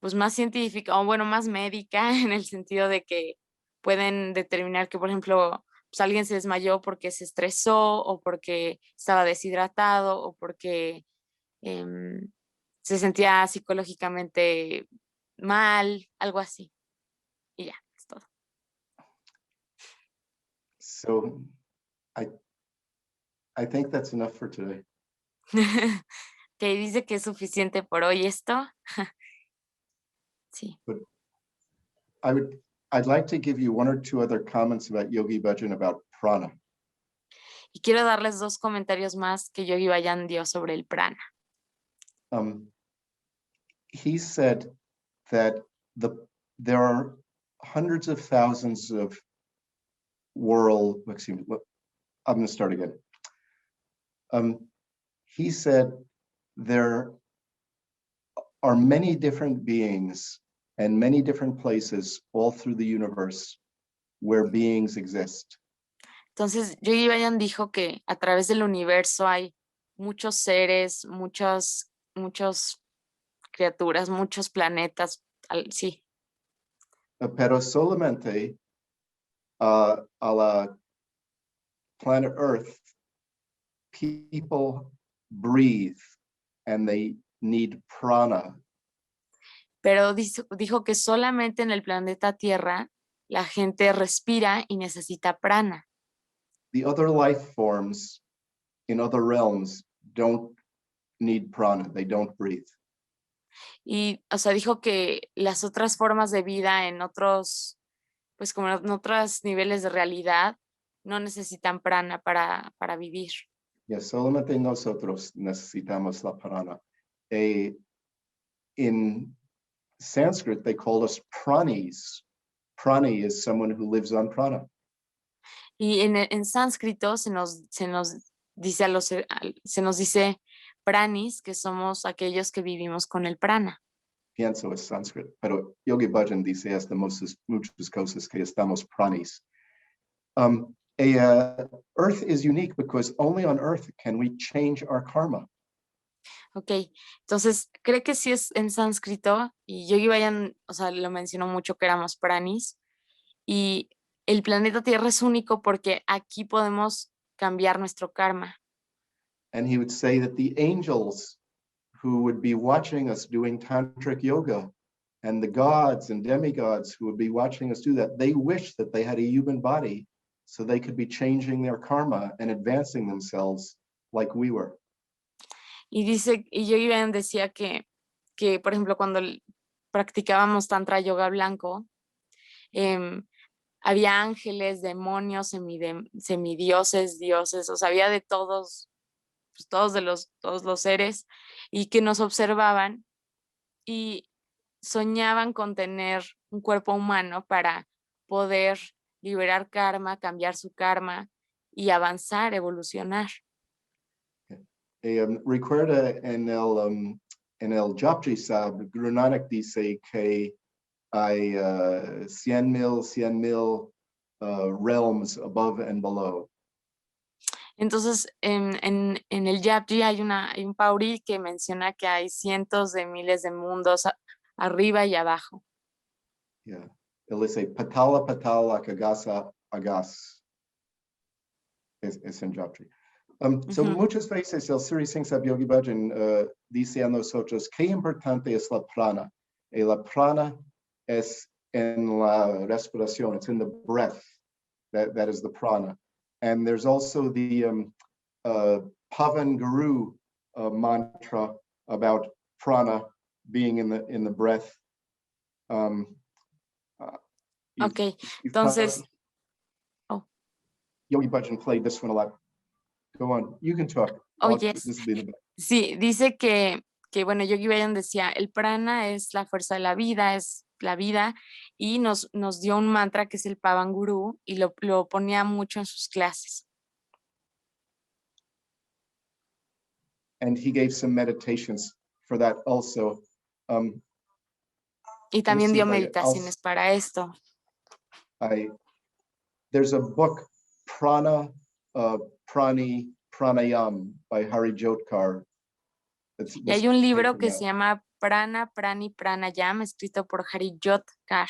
Speaker 3: pues más científica, o bueno, más médica, en el sentido de que pueden determinar que, por ejemplo, pues alguien se desmayó porque se estresó o porque estaba deshidratado o porque se sentía psicológicamente mal, algo así. Y ya, es todo.
Speaker 2: So I think that's enough for today.
Speaker 3: Que dice que es suficiente por hoy esto. Sí.
Speaker 2: But I'd like to give you one or two other comments about Yogi Bhajan about prana.
Speaker 3: Y quiero darles 2 comentarios más que Yogi Bhajan dio sobre el prana.
Speaker 2: He said that there are hundreds of thousands of excuse me, I'm going to start again. He said there are many different beings and many different places all through the universe where beings exist.
Speaker 3: Entonces, Yogi Bhajan dijo que a través del universo hay muchos seres, muchas criaturas, muchos planetas, sí.
Speaker 2: Pero solamente a la planet Earth, people breathe and they need prana.
Speaker 3: Pero dijo que solamente en el planeta Tierra la gente respira y necesita prana.
Speaker 2: The other life forms in other realms don't need prana, they don't breathe.
Speaker 3: Y, o sea, dijo que las otras formas de vida en otros, pues como en otros niveles de realidad, no necesitan prana para vivir.
Speaker 2: Yes, solamente nosotros necesitamos la prana. In Sanskrit, they call us pranis. Prani is someone who lives on prana.
Speaker 3: Y en sánscrito se nos dice se nos dice pranis, que somos aquellos que vivimos con el prana.
Speaker 2: Pienso es Sanskrit, pero Yogi Bhajan dice hasta muchas cosas que estamos pranis. Earth is unique because only on Earth can we change our karma.
Speaker 3: Ok, entonces cree que sí es en sánscrito y Yogi Bhajan, o sea, lo mencionó mucho que éramos pranis y el planeta Tierra es único porque aquí podemos cambiar nuestro karma.
Speaker 2: And he would say that the angels who would be watching us doing tantric yoga and the gods and demigods who would be watching us do that, they wish that they had a human body so they could be changing their karma and advancing themselves like we were.
Speaker 3: Y Yogi Bhajan decía que, por ejemplo, cuando practicábamos tantra yoga blanco, había ángeles, demonios, semidioses, dioses, o sea, había de todos, pues, todos los seres, y que nos observaban y soñaban con tener un cuerpo humano para poder liberar karma, cambiar su karma y avanzar, evolucionar.
Speaker 2: recuerda en el Japji Sab, Guru Nanak dice que hay 100,000 realms above and below.
Speaker 3: Entonces, en el Japji hay un pauri que menciona que hay cientos de miles de mundos arriba y abajo.
Speaker 2: Yeah, él dice patala patala kagasa agas. Es en Japji. So muchas veces el Siri Singh Sab Yogi Bhajan dice a nosotros qué importante es la prana. Y la prana es en la respiración, it's in the breath. That is the prana. And there's also the Pavan Guru mantra about prana being in the breath.
Speaker 3: Ok, entonces.
Speaker 2: Yogi Bhajan played this one a lot. Go on, you can talk.
Speaker 3: Oh, yes. Sí, dice que bueno, Yogi Bhajan decía, el prana es la fuerza de la vida, es la vida, y nos dio un mantra que es el Pavan Guru, y lo ponía mucho en sus clases.
Speaker 2: And he gave some meditations for that also.
Speaker 3: Y también dio meditaciones para esto.
Speaker 2: There's a book, Prana, Prani, Pranayam by Hari Jotkar.
Speaker 3: Y hay un libro que se llama Prana, Prani, Pranayam, escrito por Hari Jotkar.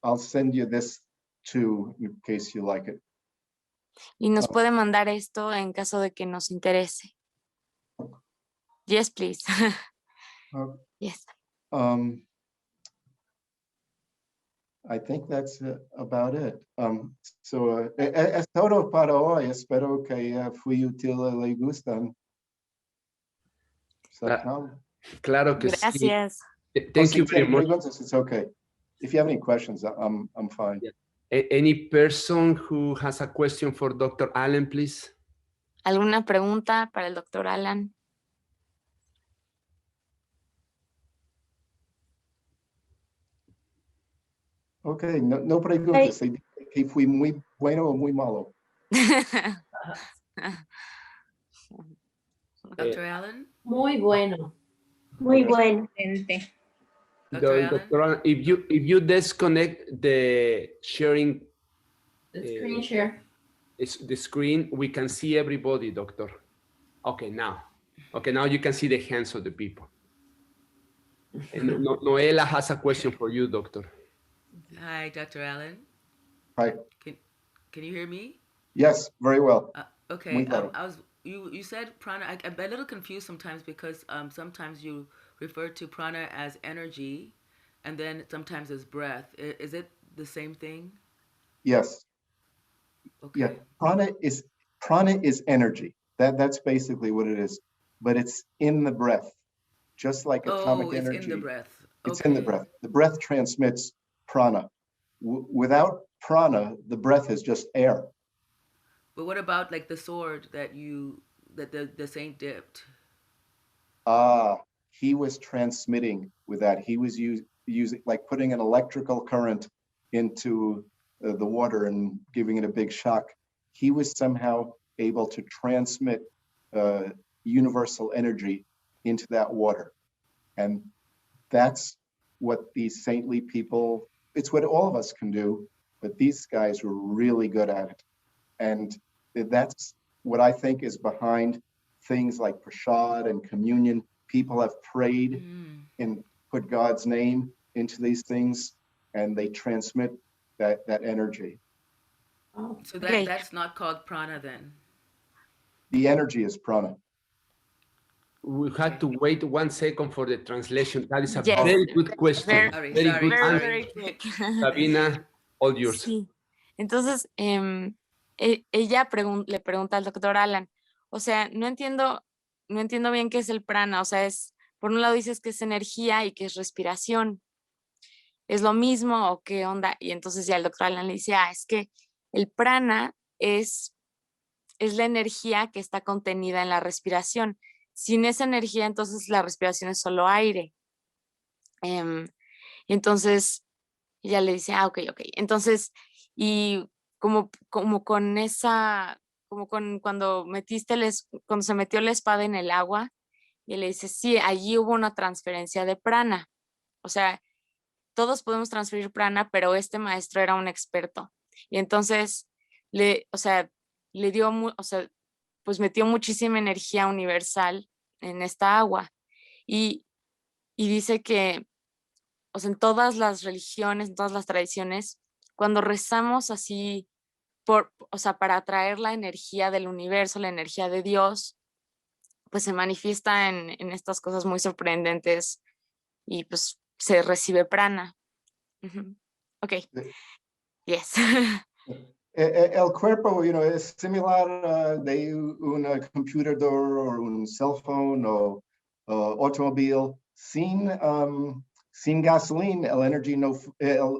Speaker 2: I'll send you this too, in case you like it.
Speaker 3: Y nos puede mandar esto en caso de que nos interese. Yes, please. Yes.
Speaker 2: I think that's about it. So es todo para hoy. Espero que fui útil, le gustan.
Speaker 1: Claro que
Speaker 3: Gracias.
Speaker 1: Sí. Thank you very much.
Speaker 2: It's okay. If you have any questions, I'm fine.
Speaker 1: Yeah. Any person who has a question for Dr. Allan, please?
Speaker 3: ¿Alguna pregunta para el Dr. Allan?
Speaker 2: Okay, no preguntas. Que fui muy bueno o muy malo.
Speaker 4: Dr. Allan?
Speaker 6: Muy bueno.
Speaker 7: Muy bueno.
Speaker 1: Dr. Allan, if you disconnect the sharing,
Speaker 6: The screen share.
Speaker 1: The screen, we can see everybody, doctor. Okay, now you can see the hands of the people. And Noela has a question for you, doctor.
Speaker 4: Hi, Dr. Allan.
Speaker 2: Hi.
Speaker 4: Can you hear me?
Speaker 2: Yes, very well.
Speaker 4: Okay. You said prana. I'm a little confused sometimes because sometimes you refer to prana as energy, and then sometimes as breath. Is it the same thing?
Speaker 2: Yes.
Speaker 4: Okay.
Speaker 2: Yeah. Prana is energy. That's basically what it is. But it's in the breath, just like atomic energy.
Speaker 4: It's in the breath.
Speaker 2: It's in the breath. The breath transmits prana. Without prana, the breath is just air.
Speaker 4: But what about like the sword that the saint dipped?
Speaker 2: He was transmitting with that. He was using like putting an electrical current into the water and giving it a big shock. He was somehow able to transmit universal energy into that water. And that's what these saintly people, it's what all of us can do, but these guys were really good at it. And that's what I think is behind things like prashad and communion. People have prayed and put God's name into these things, and they transmit that energy.
Speaker 6: Oh,
Speaker 4: so that's not called prana then?
Speaker 2: The energy is prana.
Speaker 1: We had to wait 1 second for the translation. That is a
Speaker 3: Yes.
Speaker 1: very good question.
Speaker 4: Very
Speaker 1: good answer.
Speaker 3: Very quick.
Speaker 1: Sabina, all yours.
Speaker 3: Sí. Entonces, ella le pregunta al doctor Allan, o sea, no entiendo bien qué es el prana, o sea, por un lado dices que es energía y que es respiración. ¿Es lo mismo o qué onda? Y entonces ya el doctor Allan le dice, es que el prana es la energía que está contenida en la respiración. Sin esa energía, entonces la respiración es solo aire. Y entonces ella le dice, ok. Entonces, y como con esa como cuando cuando se metió la espada en el agua, y le dice, sí, allí hubo una transferencia de prana. O sea, todos podemos transferir prana, pero este maestro era un experto. Y entonces, o sea, le dio, o sea, pues metió muchísima energía universal en esta agua. Y dice que, o sea, en todas las religiones, en todas las tradiciones, cuando rezamos así, o sea, para atraer la energía del universo, la energía de Dios, pues se manifiesta en estas cosas muy sorprendentes y pues se recibe prana. Ujú. Ok, yes.
Speaker 2: El cuerpo, es similar de un computador o un cell phone o automóvil. Sin gasolina, el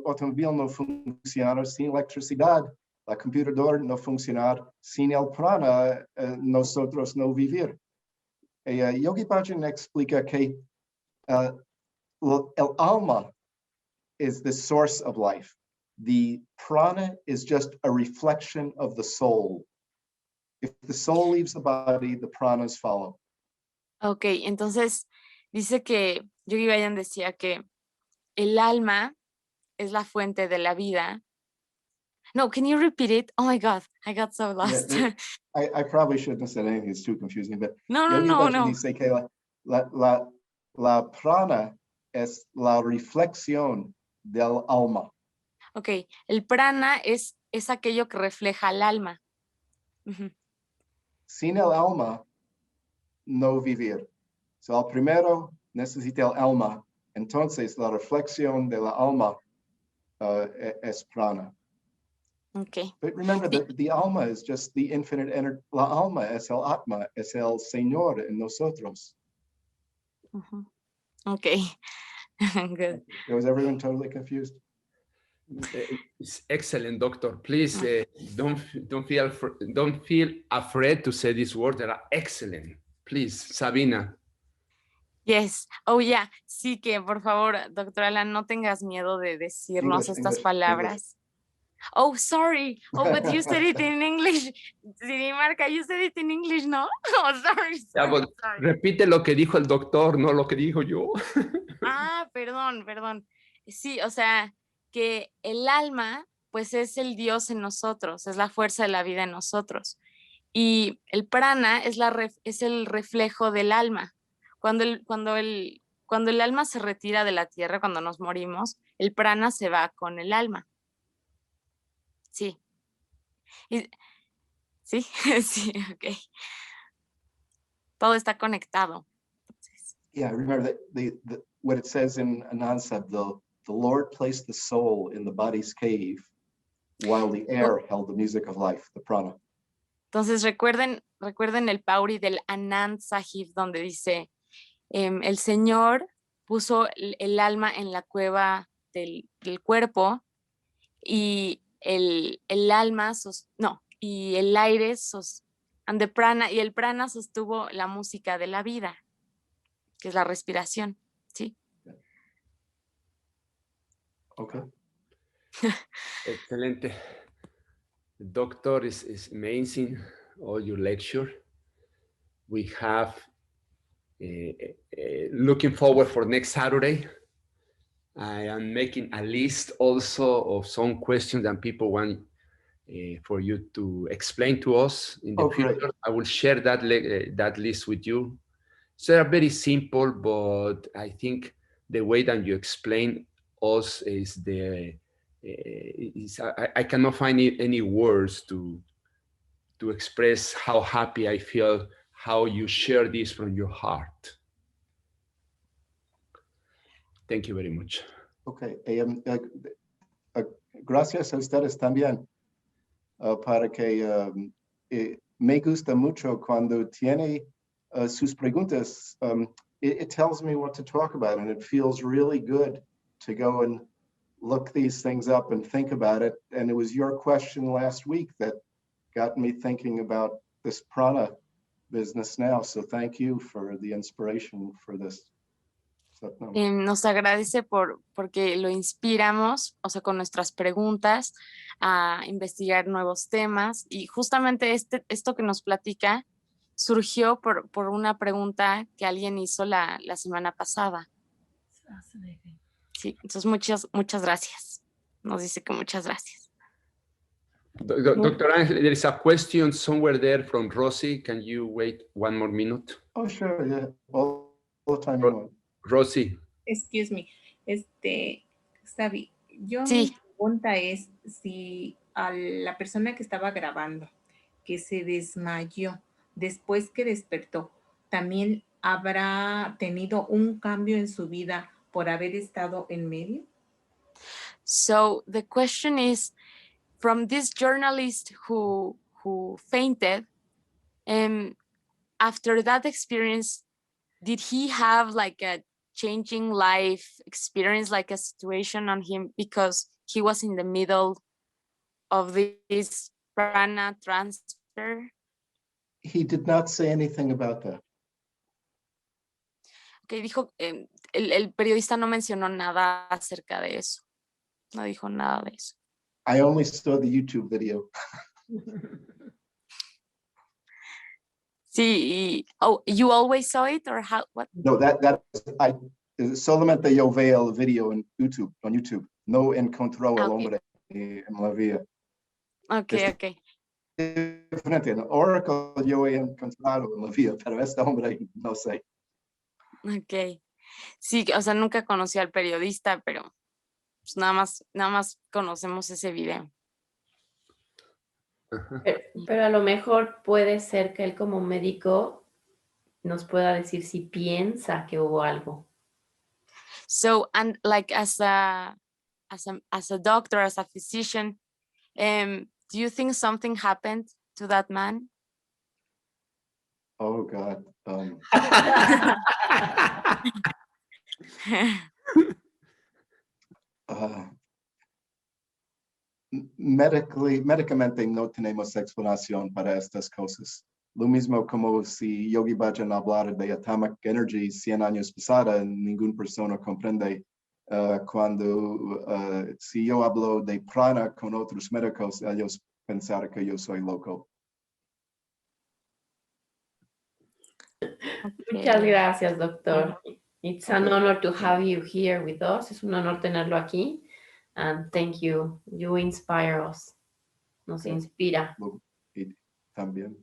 Speaker 2: automóvil no funciona. Sin electricidad, la computadora no funciona. Sin el prana, nosotros no vivir. Yogi Bhajan explica que el alma is the source of life. The prana is just a reflection of the soul. If the soul leaves the body, the pranas follow.
Speaker 3: Ok, entonces dice que Yogi Bhajan decía que el alma es la fuente de la vida. No, can you repeat it? Oh my God, I got so lost.
Speaker 2: Yeah, I probably shouldn't have said anything, it's too confusing, but
Speaker 3: No.
Speaker 2: Yogi Bhajan dice que la prana es la reflexión del alma.
Speaker 3: Ok, el prana es aquello que refleja al alma. Ujú.
Speaker 2: Sin el alma, no vivir. So, el primero necesita el alma, entonces la reflexión de la alma es prana.
Speaker 3: Ok.
Speaker 2: But remember that the alma is just the infinite energy. La alma es el atma, es el Señor en nosotros.
Speaker 3: Ujú. Ok, good.
Speaker 2: Was everyone totally confused?
Speaker 1: It's excellent, doctor. Please don't feel afraid to say these words. They are excellent. Please, Sabina.
Speaker 3: Yes. Oh, yeah. Sí, que por favor, doctor Alan, no tengas miedo de decirnos estas palabras. Oh, sorry. Oh, but you said it in English. Sirimarka, you said it in English, ¿no? Oh, sorry.
Speaker 1: Sorry. Repite lo que dijo el doctor, no lo que dijo yo.
Speaker 3: Ah, perdón. Sí, o sea, que el alma, pues es el Dios en nosotros, es la fuerza de la vida en nosotros. Y el prana es el reflejo del alma. Cuando el alma se retira de la tierra, cuando nos morimos, el prana se va con el alma. Sí. Sí, sí, ok. Todo está conectado. Entonces,
Speaker 2: Yeah, remember that what it says in Anansab, the Lord placed the soul in the body's cave while the air held the music of life, the prana.
Speaker 3: Entonces recuerden el Pauri del Anand Sahib, donde dice, el Señor puso el alma en la cueva del cuerpo y el alma, y el aire, prana, y el prana sostuvo la música de la vida, que es la respiración, ¿sí?
Speaker 2: Okay.
Speaker 1: Excelente. Doctor, is amazing, all your lecture. We have looking forward for next Saturday. I am making a list also of some questions that people want for you to explain to us in the future.
Speaker 2: Great.
Speaker 1: I will share that list with you. So they're very simple, but I think the way that you explain us is I cannot find any words to express how happy I feel, how you share this from your heart. Thank you very much.
Speaker 2: Okay. Gracias a ustedes también para que me gusta mucho cuando tiene sus preguntas. It tells me what to talk about, and it feels really good to go and look these things up and think about it. And it was your question last week that got me thinking about this prana business now. So thank you for the inspiration for this. Satnam.
Speaker 3: Nos agradece porque lo inspiramos, o sea, con nuestras preguntas a investigar nuevos temas. Y justamente esto que nos platica surgió por una pregunta que alguien hizo la semana pasada. Sí, entonces muchas gracias. Nos dice que muchas gracias.
Speaker 1: Dr. Angel, there is a question somewhere there from Rosie. Can you wait one more minute?
Speaker 2: Oh, sure, yeah, all the time you want.
Speaker 1: Rosie.
Speaker 7: Excuse me. Sabi, yo
Speaker 3: Sí.
Speaker 7: mi pregunta es si a la persona que estaba grabando, que se desmayó, después que despertó, también habrá tenido un cambio en su vida por haber estado en medio.
Speaker 3: So the question is, from this journalist who fainted, after that experience, did he have like a changing life experience, like a situation on him because he was in the middle of this prana transfer?
Speaker 2: He did not say anything about that.
Speaker 3: Que dijo, el periodista no mencionó nada acerca de eso. No dijo nada de eso.
Speaker 2: I only saw the YouTube video.
Speaker 3: Sí, oh, you always saw it or how? What?
Speaker 2: No, I solamente yo veo el video en YouTube, on YouTube. No encontró el hombre en la vía.
Speaker 3: Okay.
Speaker 2: Diferente. En Oracle yo he encontrado en la vía, pero este hombre no sé.
Speaker 3: Okay. Sí, o sea, nunca conocí al periodista, pero pues nada más conocemos ese video.
Speaker 6: Pero a lo mejor puede ser que él como médico nos pueda decir si piensa que hubo algo.
Speaker 3: So, and like as a doctor, as a physician, do you think something happened to that man?
Speaker 2: Oh God. Médicamente no tenemos explicación para estas cosas. Lo mismo como si Yogi Bhajan hablara de atomic energy 100 años pasada, ninguna persona comprende cuando si yo hablo de prana con otros médicos, ellos pensarán que yo soy loco.
Speaker 6: Muchas gracias, doctor. It's an honor to have you here with us. Es un honor tenerlo aquí. And thank you. You inspire us. Nos inspira.
Speaker 2: Y también.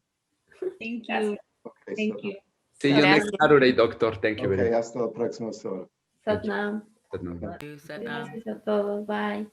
Speaker 7: Thank you.
Speaker 2: Okay,
Speaker 7: Thank you.
Speaker 1: See you next
Speaker 3: Gracias.
Speaker 1: Saturday, doctor. Thank you very
Speaker 2: Okay,
Speaker 1: much.
Speaker 2: hasta la próxima.
Speaker 6: Satnam.
Speaker 1: Satnam.
Speaker 4: Satnam.
Speaker 6: Gracias a todos. Bye.